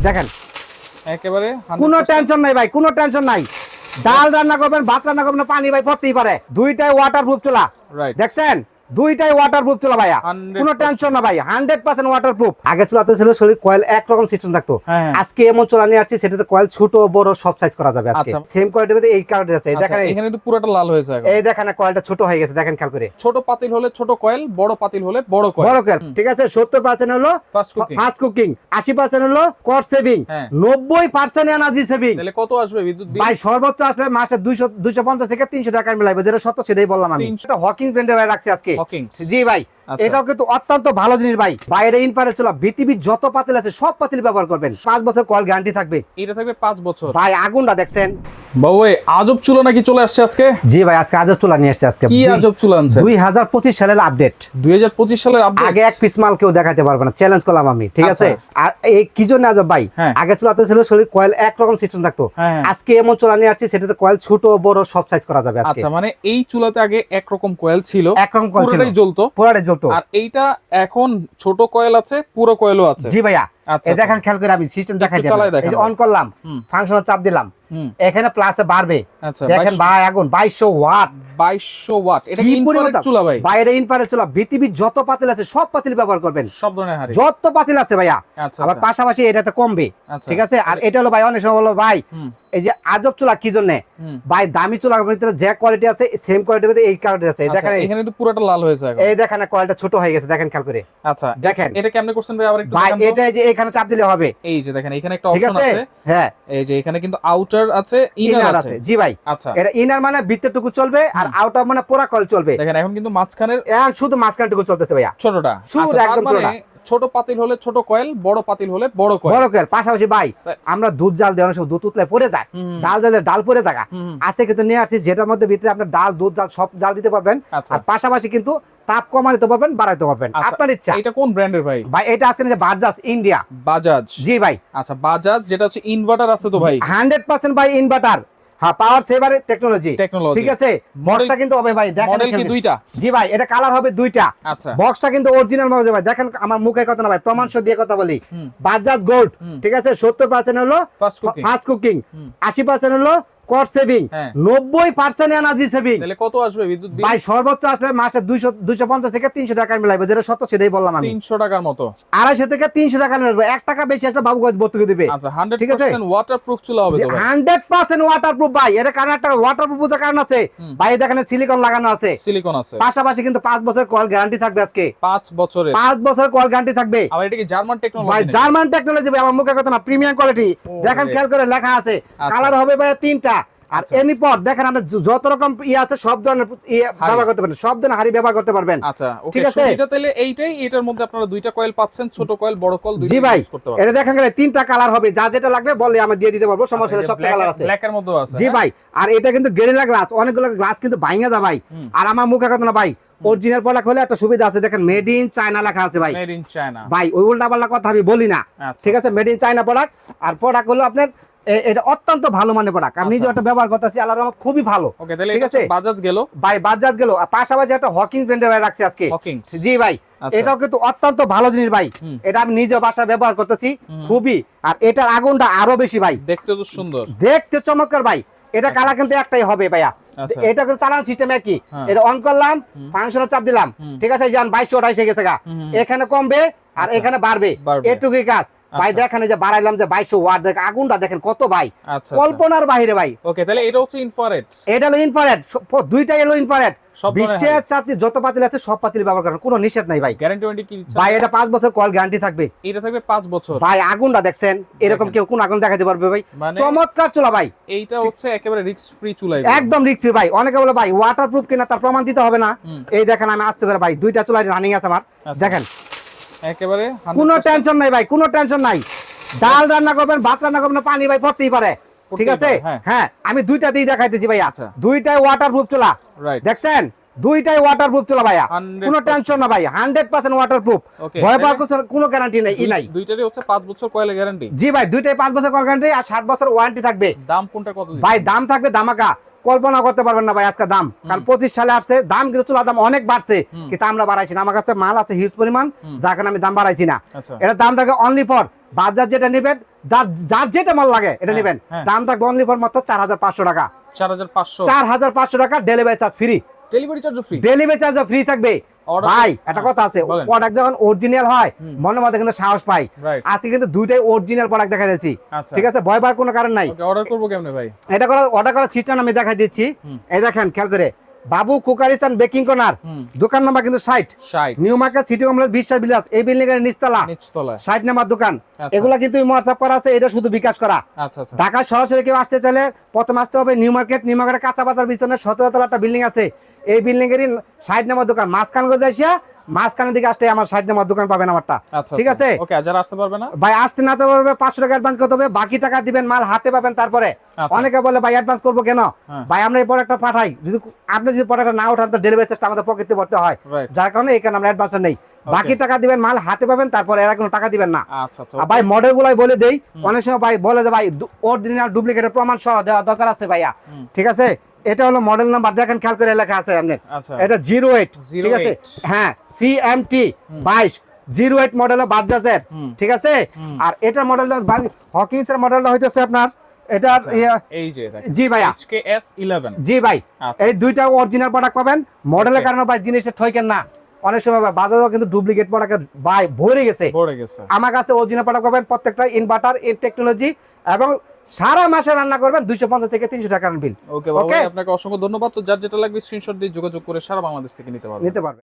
দেখেন একেবারে কোনো টেনশন নাই ভাই, কোনো টেনশন নাই। ডাল রান্না করবেন, ভাত রান্না করবেন, পানি ভাই পড়তেই পারে। দুইটাই ওয়াটারপ্রুফ চুলা, রাইট। দেখছেন দুইটাই ওয়াটারপ্রুফ চুলা ভাইয়া, 100% কোনো টেনশন না ভাই, 100% ওয়াটারপ্রুফ। আগে চুলাতে ছিল শরীর কয়েল একরকম সিস্টেম থাকতো, হ্যাঁ। আজকে এমন চুলা নিয়ে আসছি সেটাতে কয়েল ছোট বড় সব সাইজ করা যাবে আজকে। আচ্ছা। সেম কোয়ালিটির মধ্যে এই কালার আছে, এই আচ্ছা, দেখেন এখানে তো পুরোটা লাল হয়েছে এখন। এই দেখেন কয়েলটা ছোট হয়ে গেছে, দেখেন খেয়াল করে। ছোট পাতিল হলে ছোট কয়েল, বড় পাতিল হলে বড় কয়েল। বড় কয়েল, ঠিক আছে। 70% হলো ফাস্ট কুকিং, ফাস্ট কুকিং, 80% হলো কস্ট সেভিং, হ্যাঁ। 90% এনার্জি সেভিং। তাহলে কত আসবে বিদ্যুৎ বিল? ভাই সর্বোচ্চ আসলে মাসে 250 থেকে 300 টাকা মিলাইবে, যেটা সত্য সেটাই বললাম আমি। 300 এটা হকিং ব্র্যান্ডের ভাই রাখছি আজকে। হকিংস। জি ভাই, আচ্ছা। এটাও কিন্তু অত্যন্ত ভালো জিনিস ভাই। বাইরে ইনফ্রারেড চুলা, পৃথিবীর যত পাতিল আছে সব পাতিল ব্যবহার করবেন, 5 বছর কয়েল গ্যারান্টি থাকবে। এটা থাকবে 5 বছর। ভাই আগুনটা দেখছেন বাবু এই আজব চুলা নাকি চলে আসছে আজকে? জি ভাই, আজকে আজব চুলা নিয়ে আসছে আজকে। কি আজব চুলা আনছে? 2025 সালের আপডেট। 2025 সালের আপডেট। আগে এক পিস মাল কেউ দেখাতে পারবে না, চ্যালেঞ্জ করলাম আমি, ঠিক আছে। আর এই কি জন্য আজব ভাই, হ্যাঁ। আগে চুলাতে ছিল শরীর কয়েল একরকম সিস্টেম থাকতো, হ্যাঁ। আজকে এমন চুলা নিয়ে আসছি সেটাতে কয়েল ছোট বড় সব সাইজ করা যাবে আজকে। আচ্ছা, মানে এই চুলাতে আগে একরকম কয়েল ছিল, একরকম কয়েল ছিল, পুরোটাই জ্বলতো। পুরোটাই জ্বলতো। আর এইটা এখন ছোট কয়েল আছে, পুরো কয়েলও আছে। জি ভাইয়া, আচ্ছা, এই দেখেন খেয়াল করে আমি সিস্টেম দেখাই দিই। চালাই দেখান। এই যে অন করলাম, ফাংশনাল চাপ দিলাম, এখানে প্লাসে বাড়বে। আচ্ছা, দেখেন ভাই আগুন 2200 ওয়াট। 2200 ওয়াট। এটা কি কি ইনফ্রারেড পরিমাণ চুলা ভাই? বাইরে ইনফ্রারেড চুলা, পৃথিবীর যত পাতিল আছে সব পাতিল ব্যবহার করবেন, সব ধরনের হাড়ি, যত পাতিল আছে ভাইয়া। আচ্ছা, আবার পাশাপাশি এটাতে কমবে, আচ্ছা। ঠিক আছে। আর এটা হলো ভাই অনেক সময় বলো ভাই এই যে আজব চুলা কি জন্য ভাই, দামি চুলার ভিতরে যে কোয়ালিটি আছে সেম কোয়ালিটির মধ্যে এই কোয়ালিটি আছে। এই দেখেন এখানে তো পুরোটা লাল হয়েছে এখন। এই দেখেন কোয়ালিটি ছোট হয়ে গেছে, দেখেন খেয়াল করে। আচ্ছা, দেখেন এটা কেমনে করছেন ভাই? আবার একটু ভাই দেখান তো। এটা যে এখানে চাপ দিলে হবে, এই যে দেখেন এখানে একটা ঠিক অপশন আছে। আছে। হ্যাঁ, এই যে এখানে কিন্তু আউটার আছে, ইনার আছে। জি ভাই, আচ্ছা, এটা ইনার মানে ভিতরটুকু চলবে আর আউটার মানে পুরো কয়েল চলবে। দেখেন এখন কিন্তু মাঝখানের এখন শুধু মাঝখানটুকু চলতেছে ভাইয়া, ছোটটা। শুধু আচ্ছা, তার একদম মানে ছোটটা। ছোট পাতিল হলে ছোট কয়েল, বড় পাতিল হলে বড় কয়েল। বড় কয়েল পাশাপাশি ভাই আমরা দুধ জাল দেওয়ার সময় দুধ উতলে পড়ে যায়, ডাল জালে ডাল পড়ে থাকা আছে, কিন্তু নিয়ে আসছি যেটার মধ্যে ভিতরে আপনার ডাল দুধ জাল সব জাল দিতে পারবেন। আচ্ছা। আর পাশাপাশি কিন্তু তাপ কমাতে পারবেন, বাড়াইতে পারবেন, আপনার ইচ্ছা। এটা কোন ব্র্যান্ডের ভাই? ভাই এটা আজকে যে বাজাজ ইন্ডিয়া। বাজাজ। জি ভাই। আচ্ছা, বাজাজ, যেটা হচ্ছে ইনভার্টার আছে তো ভাই? 100% ভাই ইনভার্টার, হ্যাঁ, পাওয়ার সেভার টেকনোলজি, ঠিক আছে। বক্সটা কিন্তু হবে ভাই, দেখেন মডেল কি দুইটা? জি ভাই, এটা কালার হবে দুইটা। আচ্ছা, বক্সটা কিন্তু অরিজিনাল মডেল ভাই, দেখেন আমার মুখে কথা না ভাই, প্রমাণ সহ দিয়ে কথা বলি। বাজাজ গোল্ড, ঠিক আছে। 70% হলো ফাস্ট কুকিং, 80% হলো কস্ট সেভিং, 90% এনার্জি সেভিং। তাহলে কত আসবে বিদ্যুৎ বিল? ভাই সর্বোচ্চ আসলে মাসে 250 থেকে 300 টাকা মিলাইবে, যেটা সত্য সেটাই বললাম আমি। 300 টাকার মতো, 250 থেকে 300 টাকা মিলাইবে, 1 টাকা বেশি আসলে বাবুগঞ্জ ভর্তুকি দিবে। আচ্ছা, 100% ওয়াটারপ্রুফ চুলা হবে তো ভাই? 100% ওয়াটারপ্রুফ ভাই, এর কারণে একটা ওয়াটারপ্রুফ এর কারণ আছে ভাই, দেখেন সিলিকন লাগানো আছে, সিলিকন আছে। পাশাপাশি কিন্তু 5 বছর কল গ্যারান্টি থাকবে আজকে। 5 বছরের? 5 বছর কল গ্যারান্টি থাকবে। আর এটা কি জার্মান টেকনোলজি? ভাই জার্মান টেকনোলজি ভাই, আমার মুখে কথা না, প্রিমিয়াম কোয়ালিটি। দেখেন খেয়াল করে লেখা আছে, কালার হবে ভাই 3টা। আর এনি পর দেখেন আমরা যত রকম আছে সব ধরনের ব্যবহার করতে পারবেন, সব ধরনের হাড়ি ব্যবহার করতে পারবেন। আচ্ছা, ওকে, ঠিক আছে। এটা তাহলে এইটাই, এটার মধ্যে আপনারা দুইটা কয়েল পাচ্ছেন, ছোট কয়েল বড় কয়েল দুইটা জি ভাই, ইউজ করতে পারবেন। এটা দেখেন গেলে 3টা কালার হবে, যা যেটা লাগবে বললে আমি দিয়ে দিতে পারবো, সমস্যা নেই, সবটা কালার আছে। ব্ল্যাক এর মধ্যেও আছে। জি ভাই, আর এটা কিন্তু গেরিলা গ্লাস, অনেকগুলো গ্লাস কিন্তু ভাঙা যায় ভাই। আর আমার মুখে কথা না ভাই, অরিজিনাল প্রোডাক্ট হলে একটা সুবিধা আছে, দেখেন মেড ইন চায়না লেখা আছে ভাই। মেড ইন চায়না ভাই ওই উল্টা পাল্টা কথা আমি বলি না, ঠিক আছে। মেড ইন চায়না প্রোডাক্ট, আর প্রোডাক্ট হলো আপনার এটা অত্যন্ত ভালো মানের প্রোডাক্ট, আমি নিজে একটা ব্যবহার করতেছি, আল্লাহর রহমত খুবই ভালো। ওকে, তাহলে ঠিক এটা আছে। বাজাজ গেল ভাই বাজাজ গেল, আর পাশাপাশি একটা হকিংস ব্র্যান্ডের ভাই রাখছি আজকে। হকিংস। জি ভাই, এটাও কিন্তু অত্যন্ত ভালো জিনিস ভাই, এটা আমি নিজে বাসায় ব্যবহার করতেছি খুবই। আর এটার আগুনটা আরো বেশি ভাই, দেখতে তো সুন্দর, দেখতে চমৎকার ভাই। এটা কালার কিন্তু একটাই হবে ভাইয়া, এটা কিন্তু চালানো সিস্টেম একই। এটা অন করলাম, ফাংশনাল চাপ দিলাম, ঠিক আছে। যান 2228 গেছে গা, এখানে কমবে আর এখানে বাড়বে, এটুকুই কাজ ভাই। দেখেন যে বাড়াইলাম যে 2200 ওয়াট, দেখেন আগুনটা দেখেন কত ভাই, কল্পনার বাইরে ভাই। ওকে, তাহলে এটা হচ্ছে ইনফ্রারেড, এটা হলো ইনফ্রারেড, দুইটাই হলো ইনফ্রারেড। বিশ্বের চাকরি যত পাতিল আছে সব পাতিল ব্যবহার করেন, কোনো নিষেধ নাই ভাই। গ্যারান্টি ওয়ারেন্টি কি দিচ্ছেন ভাই? এটা 5 বছর কল গ্যারান্টি থাকবে। এটা থাকবে 5 বছর ভাই আগুনটা দেখছেন, এরকম কেউ কোন আগুন দেখাতে পারবে ভাই? চমৎকার চুলা ভাই, এইটা হচ্ছে একেবারে রিস্ক ফ্রি চুলা, একদম রিস্ক ফ্রি ভাই। অনেকে বলে ভাই ওয়াটারপ্রুফ কিনা তার প্রমাণ দিতে হবে না। এই দেখেন আমি আস্তে করে ভাই, দুইটা চুলা রানিং আছে আমার, দেখেন একেবারে কোনো টেনশন নাই ভাই, কোনো টেনশন নাই। ডাল রান্না করবেন, ভাত রান্না করবেন, পানি ভাই পড়তেই পারে, ঠিক আছে। হ্যাঁ, আমি দুইটাতেই দেখাইতেছি ভাইয়া, দুইটাই ওয়াটারপ্রুফ চুলা, দেখছেন দুইটাই ওয়াটারপ্রুফ চুলা ভাইয়া, কোনো টেনশন না ভাই, 100% ওয়াটারপ্রুফ, ভয় পাওয়ার কোনো গ্যারান্টি নাই। দুইটারই হচ্ছে 5 বছর কয়েলের গ্যারান্টি। জি ভাই, দুইটাই 5 বছর কয়েল গ্যারান্টি আর 7 বছর ওয়ারেন্টি থাকবে। দাম কোনটা কত ভাই? দাম থাকবে ধামাকা, কল্পনা করতে পারবেন না ভাই আজকে দাম, কারণ 25 সালে আসছে দাম, কিন্তু চুলার দাম অনেক বাড়ছে, কিন্তু আমরা বাড়াইছি না। আমার কাছে মাল আছে হিউজ পরিমাণ, যার কারণে আমি দাম বাড়াইছি না। এটা দাম থাকে অনলি ফর বাজার যেটা নেবেন, যার যেটা মাল লাগে এটা নেবেন। দাম থাকবে অনলি ফর মাত্র 4500 টাকা। 4500 টাকা, delivery charge free. Delivery charge free, delivery charge free থাকবে ভাই। একটা কথা আছে, প্রোডাক্ট যখন অরিজিনাল হয় মনের মধ্যে কিন্তু সাহস পাই। আজকে কিন্তু দুইটাই অরিজিনাল প্রোডাক্ট দেখা যাচ্ছে, ঠিক আছে, ভয় পাওয়ার কোনো কারণ নাই। অর্ডার করব কেমনে ভাই? এটা অর্ডার করার সিস্টেম আমি দেখাই দিচ্ছি। এই দেখেন খেয়াল করে, বাবু কুকারিস এন্ড বেকিং কর্নার, দোকান নাম্বার কিন্তু 60 নিউ মার্কেট সিটি কমপ্লেক্স বিশ্বাস ভিলাস, এই বিল্ডিং এর নিচতলা 60 নাম্বার দোকান। এগুলা কিন্তু হোয়াটসঅ্যাপ করা আছে, এটা শুধু বিকাশ করা। ঢাকা সরাসরি কেউ আসতে চাইলে প্রথম আসতে হবে নিউ মার্কেট। নিউ মার্কেটের কাঁচা বাজার পিছনে 17 তলা একটা বিল্ডিং আছে, এই বিল্ডিং এরই 60 নাম্বার দোকান। মাঝখান গজে আসিয়া মাঝখানের দিকে আসলে আমার 60 নাম্বার দোকান পাবেন আমারটা, ঠিক আছে। ওকে, যারা আসতে পারবে না ভাই, আসতে না পারবে 500 টাকা অ্যাডভান্স করতে হবে, বাকি টাকা দিবেন, মাল হাতে পাবেন তারপরে। অনেকে বলে ভাই অ্যাডভান্স করবো কেন? ভাই আমরা এই প্রোডাক্টটা পাঠাই, যদি আপনি যদি প্রোডাক্টটা না ওঠান তো ডেলিভারি চার্জটা আমাদের পকেটে ভরতে হয়, যার কারণে এখানে আমরা অ্যাডভান্স নেই। বাকি টাকা দিবেন, মাল হাতে পাবেন তারপরে, এরা কোনো টাকা দিবেন না। ভাই মডেল গুলাই বলে দেই, অনেক সময় ভাই বলে যে ভাই অরিজিনাল ডুপ্লিকেটের প্রমাণ সহ দেওয়া দরকার আছে ভাইয়া, ঠিক আছে। এটা হলো মডেল নাম্বার, দেখেন খেয়াল করে লেখা আছে আপনার, এটা 08, ঠিক আছে, হ্যাঁ CMT 22 08 মডেল বাজাজের, ঠিক আছে। আর এটা মডেলটা হকিংস এর মডেলটা হইতেছে আপনার, এটা এই যে জি ভাইয়া HKS11, জি ভাই, এই দুইটা অরিজিনাল প্রোডাক্ট পাবেন। মডেলের কারণে ভাই জিনিসটা ঠকেন না, অনেক সময় বাজারে কিন্তু ডুপ্লিকেট প্রোডাক্ট ভাই ভরে গেছে। আমার কাছে অরিজিনাল প্রোডাক্ট পাবেন, প্রত্যেকটা ইনভার্টার, ইন টেকনোলজি, এবং সারা মাসে রান্না করবেন 250 থেকে 300 টাকার বিল। ওকে বাবা, আপনাকে অসংখ্য ধন্যবাদ। তো যার যেটা লাগবে স্ক্রিনশট দিয়ে যোগাযোগ করে সারা বাংলাদেশ থেকে নিতে পারবেন।